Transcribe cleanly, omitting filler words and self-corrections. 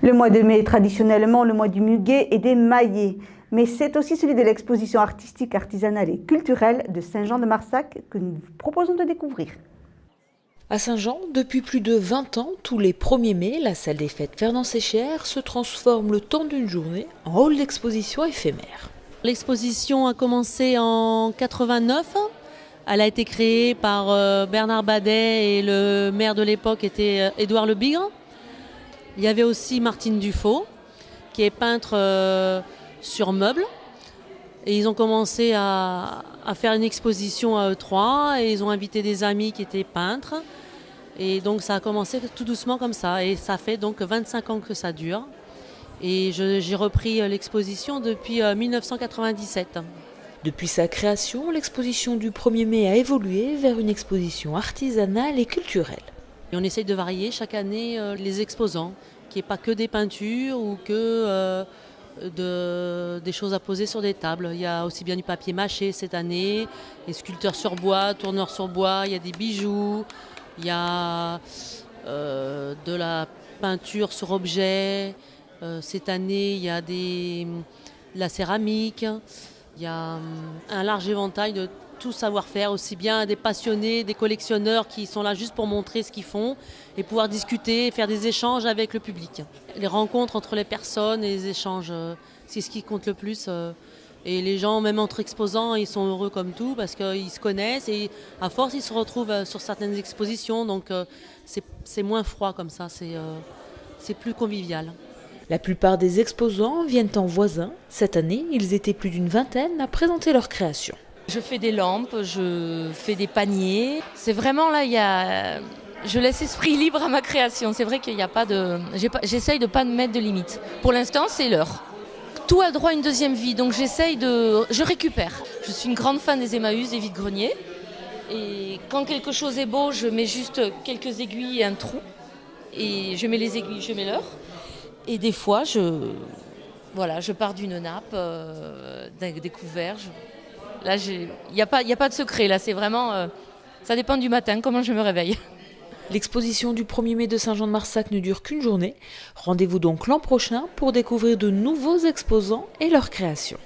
Le mois de mai est traditionnellement le mois du muguet et des maillets, mais c'est aussi celui de l'exposition artistique, artisanale et culturelle de Saint-Jean-de-Marsac que nous vous proposons de découvrir. À Saint-Jean, depuis plus de 20 ans, tous les 1er mai, la salle des fêtes Fernand Séchère se transforme le temps d'une journée en hall d'exposition éphémère. L'exposition a commencé en 89. Elle a été créée par Bernard Badet et le maire de l'époque était Édouard Le Bigre. Il y avait aussi Martine Dufaux, qui est peintre sur meubles. Et ils ont commencé à faire une exposition à eux trois et ils ont invité des amis qui étaient peintres. Et donc ça a commencé tout doucement comme ça. Et ça fait donc 25 ans que ça dure. Et j'ai repris l'exposition depuis 1997. Depuis sa création, l'exposition du 1er mai a évolué vers une exposition artisanale et culturelle. Et on essaye de varier chaque année les exposants, qu'il n'y ait pas que des peintures ou que des choses à poser sur des tables. Il y a aussi bien du papier mâché cette année, des sculpteurs sur bois, tourneurs sur bois, il y a des bijoux, il y a de la peinture sur objet. Cette année, il y a de la céramique, il y a un large éventail de tout savoir-faire, aussi bien des passionnés, des collectionneurs qui sont là juste pour montrer ce qu'ils font et pouvoir discuter et faire des échanges avec le public. Les rencontres entre les personnes et les échanges, c'est ce qui compte le plus. Et les gens, même entre exposants, ils sont heureux comme tout parce qu'ils se connaissent et à force, ils se retrouvent sur certaines expositions. Donc c'est moins froid comme ça, c'est plus convivial. La plupart des exposants viennent en voisin. Cette année, ils étaient plus d'une vingtaine à présenter leurs créations. Je fais des lampes, je fais des paniers. C'est vraiment là, je laisse esprit libre à ma création. C'est vrai qu'il n'y a pas de... J'essaye de ne pas mettre de limite. Pour l'instant, c'est l'heure. Tout a le droit à une deuxième vie, donc je récupère. Je suis une grande fan des Emmaüs, des vide-greniers. Et quand quelque chose est beau, je mets juste quelques aiguilles et un trou. Et je mets les aiguilles, je mets l'heure. Et des fois, je pars d'une nappe, des couverts. Là, il n'y a pas de secret. Là, c'est vraiment... ça dépend du matin, comment je me réveille. L'exposition du 1er mai de Saint-Jean-de-Marsac ne dure qu'une journée. Rendez-vous donc l'an prochain pour découvrir de nouveaux exposants et leurs créations.